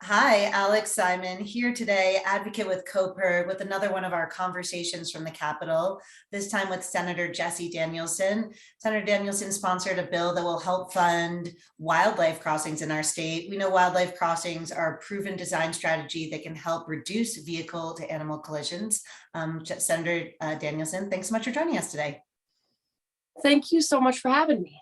Hi, Alex Simon here today, advocate with CoPIRG with another one of our conversations from the Capitol, this time with Senator Jessie Danielson. Senator Danielson sponsored a bill that will help fund wildlife crossings in our state. We know wildlife crossings are a proven design strategy that can help reduce vehicle to animal collisions. Senator Danielson, thanks so much for joining us today. Thank you so much for having me.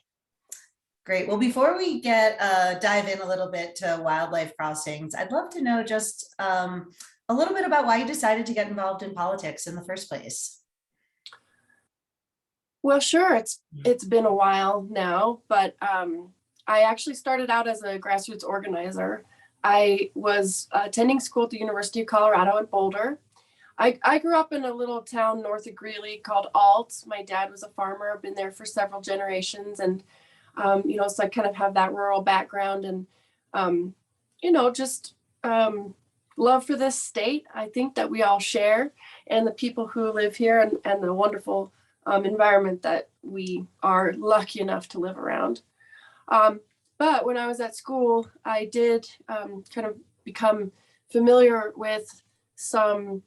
Great. Well, before we get dive in a little bit to wildlife crossings, I'd love to know just a little bit about why you decided to get involved in politics in the first place. Well, sure, it's been a while now, but I actually started out as a grassroots organizer. I was attending school at the University of Colorado in Boulder. I grew up in a little town north of Greeley called Alt. My dad was a farmer. I've been there for several generations, and so I kind of have that rural background and, just love for this state. I think that we all share, and the people who live here and the wonderful environment that we are lucky enough to live around. But when I was at school, I did kind of become familiar with some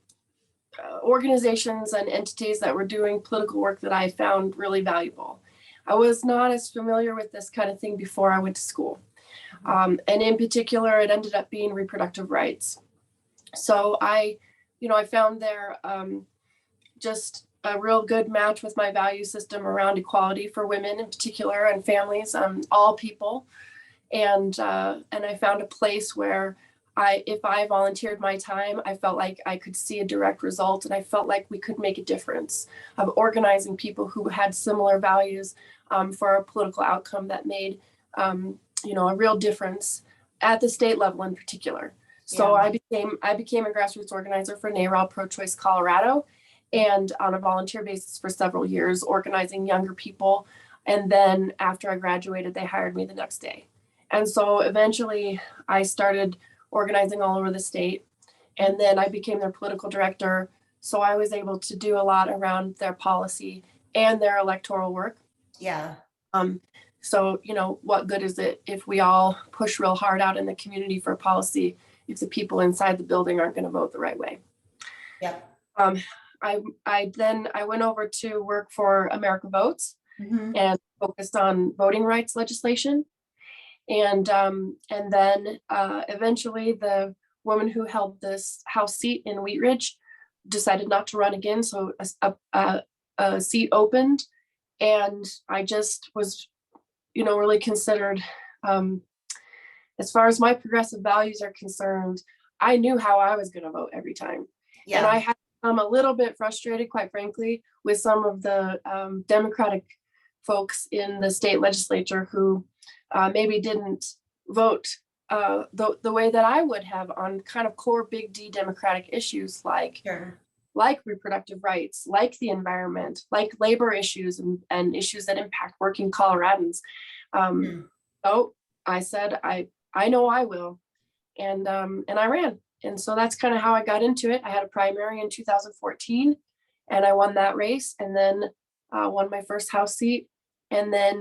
organizations and entities that were doing political work that I found really valuable. I was not as familiar with this kind of thing before I went to school. And in particular, it ended up being reproductive rights. So I found there just a real good match with my value system around equality for women in particular and families, all people. And I found a place where if I volunteered my time, I felt like I could see a direct result, and I felt like we could make a difference of organizing people who had similar values for a political outcome that made, a real difference at the state level in particular. So yeah. I became a grassroots organizer for NARAL Pro-Choice Colorado, and on a volunteer basis for several years, organizing younger people. And then after I graduated, they hired me the next day. And so eventually I started organizing all over the state. And then I became their political director. So I was able to do a lot around their policy and their electoral work. Yeah. So, what good is it if we all push real hard out in the community for policy if the people inside the building aren't going to vote the right way? Yep. I went over to work for America Votes and focused on voting rights legislation. And then eventually the woman who held this House seat in Wheat Ridge decided not to run again. So a seat opened, and I just was, really considered, as far as my progressive values are concerned, I knew how I was going to vote every time. Yeah. And I had a little bit frustrated, quite frankly, with some of the Democratic folks in the state legislature who maybe didn't vote the way that I would have on kind of core big D Democratic issues like reproductive rights, like the environment, like labor issues and issues that impact working Coloradans. So I said, I know I will. And I ran. And so that's kind of how I got into it. I had a primary in 2014 and I won that race, and then won my first House seat. And then,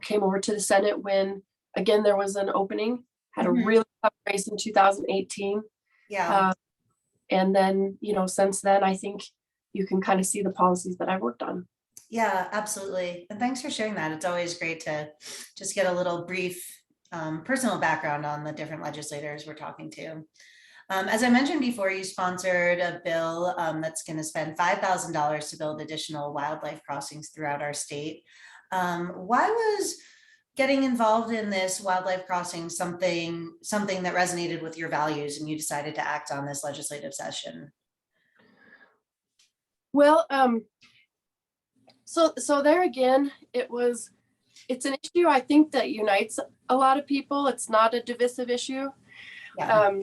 came over to the Senate when, again, there was an opening, had a really tough race in 2018. Yeah. And then, since then, I think you can kind of see the policies that I've worked on. Yeah, absolutely. And thanks for sharing that. It's always great to just get a little brief personal background on the different legislators we're talking to. As I mentioned before, you sponsored a bill that's going to spend $5,000 to build additional wildlife crossings throughout our state. Why was getting involved in this wildlife crossing something that resonated with your values and you decided to act on this legislative session? Well, so there again, it's an issue I think that unites a lot of people. It's not a divisive issue. Yeah.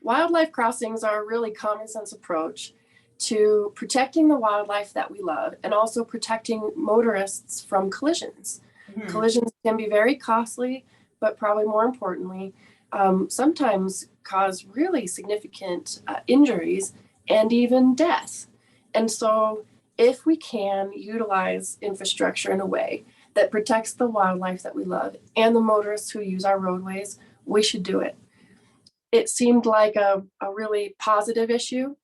Wildlife crossings are a really common sense approach to protecting the wildlife that we love and also protecting motorists from collisions. Collisions can be very costly, but probably more importantly, sometimes cause really significant injuries and even death. And so if we can utilize infrastructure in a way that protects the wildlife that we love and the motorists who use our roadways, we should do it. it seemed like a really positive issue.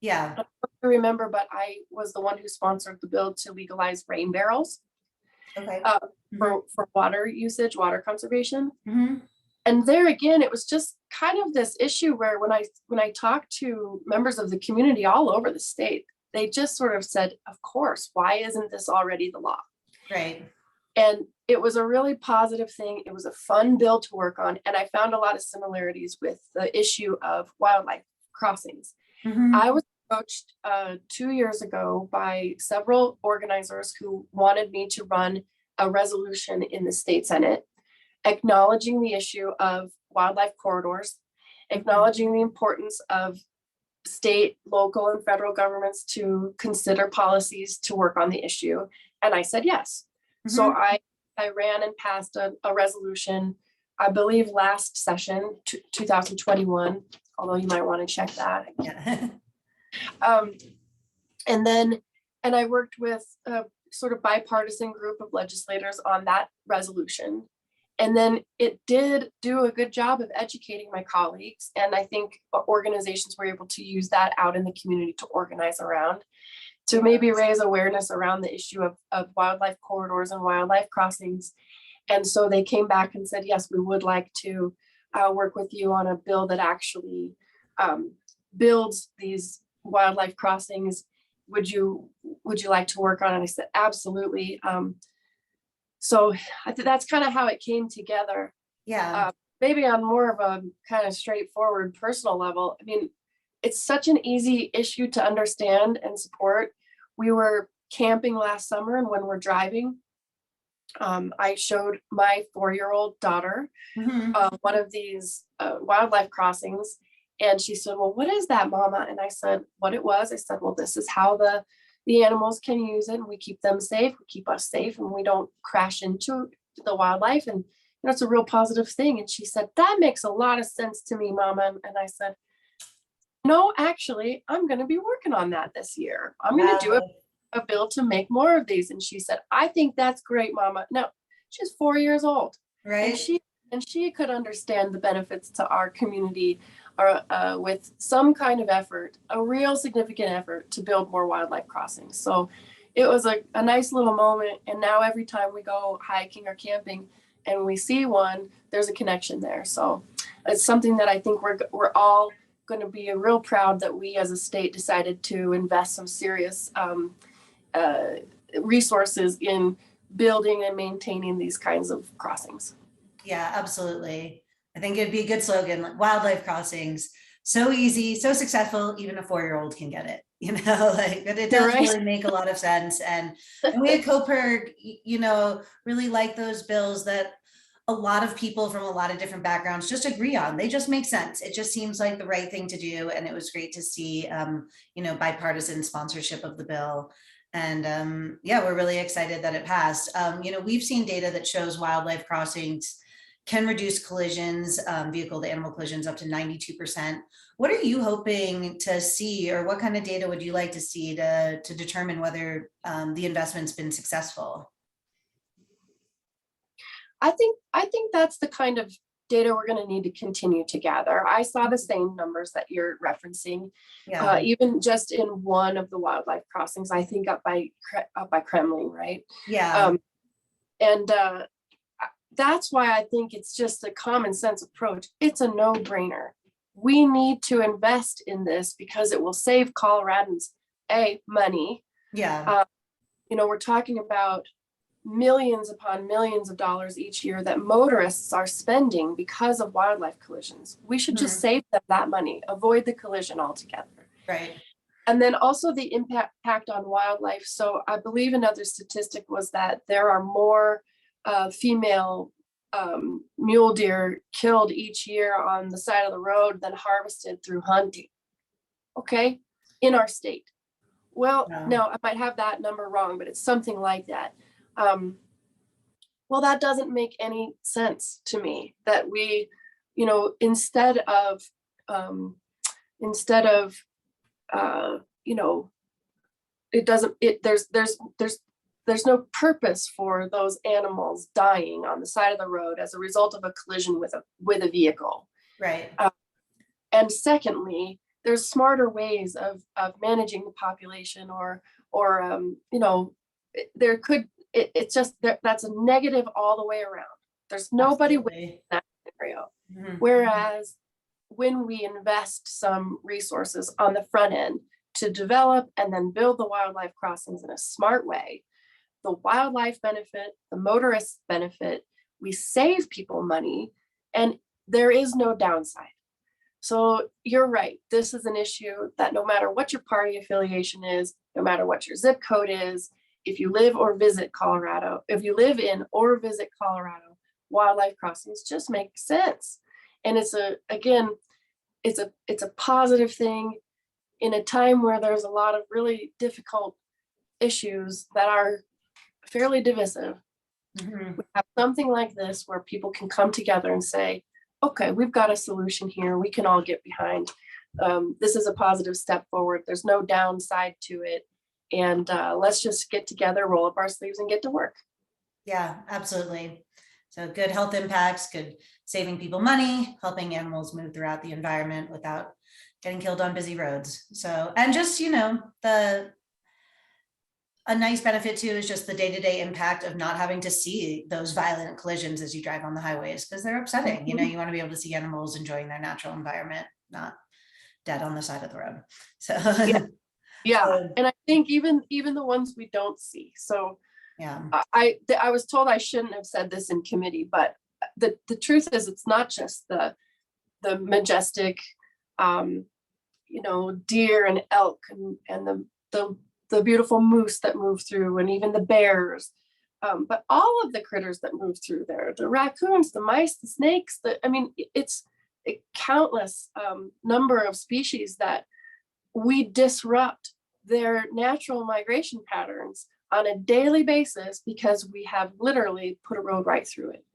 Yeah. I remember, but I was the one who sponsored the bill to legalize rain barrels Okay. for water usage, water conservation. Mm-hmm. And there again, it was just kind of this issue where when I talked to members of the community all over the state, they just sort of said, of course, why isn't this already the law? Right. And it was a really positive thing. It was a fun bill to work on. And I found a lot of similarities with the issue of wildlife crossings. Mm-hmm. I was approached 2 years ago by several organizers who wanted me to run a resolution in the state Senate, acknowledging the issue of wildlife corridors, acknowledging the importance of state, local, and federal governments to consider policies to work on the issue. And I said yes. So I ran and passed a resolution, I believe last session, 2021, although you might want to check that. Yeah. And I worked with a sort of bipartisan group of legislators on that resolution. And then it did do a good job of educating my colleagues. And I think organizations were able to use that out in the community to organize around, to maybe raise awareness around the issue of wildlife corridors and wildlife crossings. And so they came back and said, yes, we would like to work with you on a bill that actually builds these wildlife crossings. Would you like to work on it? I said, absolutely. So I think that's kind of how it came together. Yeah. Maybe on more of a kind of straightforward personal level. I mean, it's such an easy issue to understand and support. We were camping last summer, and when we're driving, I showed my 4-year-old daughter one of these wildlife crossings. And she said, well, what is that, Mama? And I said, what it was. I said, well, this is how the animals can use it, and we keep them safe, we keep us safe, and we don't crash into the wildlife. And it's a real positive thing. And she said, that makes a lot of sense to me, Mama. And I said, no, actually, I'm going to be working on that this year. I'm going to do a bill to make more of these. And she said, I think that's great, Mama. No, she's 4 years old. Right. And she could understand the benefits to our community with some kind of effort, a real significant effort to build more wildlife crossings. So it was a nice little moment. And now every time we go hiking or camping and we see one, there's a connection there. So it's something that I think we're all going to be real proud that we as a state decided to invest some serious resources in building and maintaining these kinds of crossings. Yeah, absolutely. I think it'd be a good slogan, like wildlife crossings, so easy, so successful, even a 4-year-old can get it, like, but it does really make a lot of sense. And we at CoPIRG, really like those bills that a lot of people from a lot of different backgrounds just agree on. They just make sense. It just seems like the right thing to do. And it was great to see, bipartisan sponsorship of the bill. And we're really excited that it passed. We've seen data that shows wildlife crossings can reduce collisions, vehicle to animal collisions up to 92%. What are you hoping to see, or what kind of data would you like to see to determine whether the investment's been successful? I think that's the kind of data we're going to need to continue to gather. I saw the same numbers that you're referencing, even just in one of the wildlife crossings, I think up by Kremling, right? Yeah. That's why I think it's just a common sense approach. It's a no-brainer. We need to invest in this because it will save Coloradans money. Yeah. We're talking about millions upon millions of dollars each year that motorists are spending because of wildlife collisions. We should just save them that money, avoid the collision altogether. Right. And then also the impact on wildlife. So I believe another statistic was that there are more female mule deer killed each year on the side of the road than harvested through hunting. Okay, in our state. Well, no, I might have that number wrong, but it's something like that. Well, that doesn't make any sense to me that we, instead of there's no purpose for those animals dying on the side of the road as a result of a collision with a vehicle. Right. And secondly, there's smarter ways of managing the population, or you know, there could, it's just that's a negative all the way around. There's nobody with Absolutely. that scenario. Mhm. Whereas when we invest some resources on the front end to develop and then build the wildlife crossings in a smart way, the wildlife benefit, the motorists benefit, we save people money, and there is no downside. So you're right. This is an issue that no matter what your party affiliation is, no matter what your zip code is, if you live or visit Colorado, if you live in or visit Colorado, wildlife crossings just make sense. And it's a positive thing in a time where there's a lot of really difficult issues that are fairly divisive. Mhm. We have something like this where people can come together and say, okay, we've got a solution here. We can all get behind. This is a positive step forward. There's no downside to it. And let's just get together, roll up our sleeves and get to work. Yeah, absolutely. So good health impacts, good saving people money, helping animals move throughout the environment without getting killed on busy roads. So, and just, a nice benefit too is just the day-to-day impact of not having to see those violent collisions as you drive on the highways, because they're upsetting. You want to be able to see animals enjoying their natural environment, not dead on the side of the road. So Yeah. Yeah. so, And I think even the ones we don't see. So yeah. I was told I shouldn't have said this in committee, but the truth is it's not just the majestic deer and elk and the beautiful moose that move through, and even the bears, but all of the critters that move through there, the raccoons, the mice, the snakes, it's a countless number of species that we disrupt their natural migration patterns on a daily basis because we have literally put a road right through it.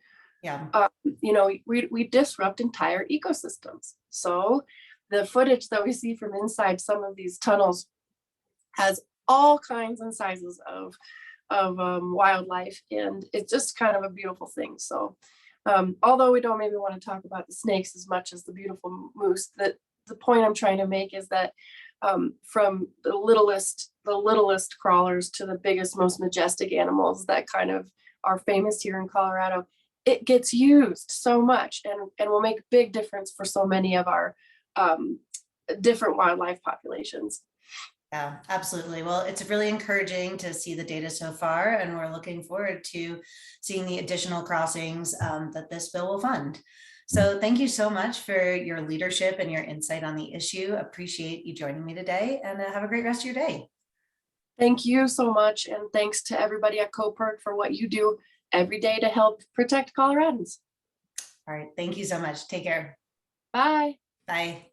Yeah. We disrupt entire ecosystems. So the footage that we see from inside some of these tunnels has all kinds and sizes of wildlife, and it's just kind of a beautiful thing. So although we don't maybe want to talk about the snakes as much as the beautiful moose, that the point I'm trying to make is that from the littlest crawlers to the biggest, most majestic animals that kind of are famous here in Colorado, it gets used so much and will make a big difference for so many of our different wildlife populations. Yeah, absolutely. Well, it's really encouraging to see the data so far, and we're looking forward to seeing the additional crossings that this bill will fund. So thank you so much for your leadership and your insight on the issue. Appreciate you joining me today, and have a great rest of your day. Thank you so much. And thanks to everybody at CoPIRG for what you do every day to help protect Coloradans. All right. Thank you so much. Take care. Bye. Bye.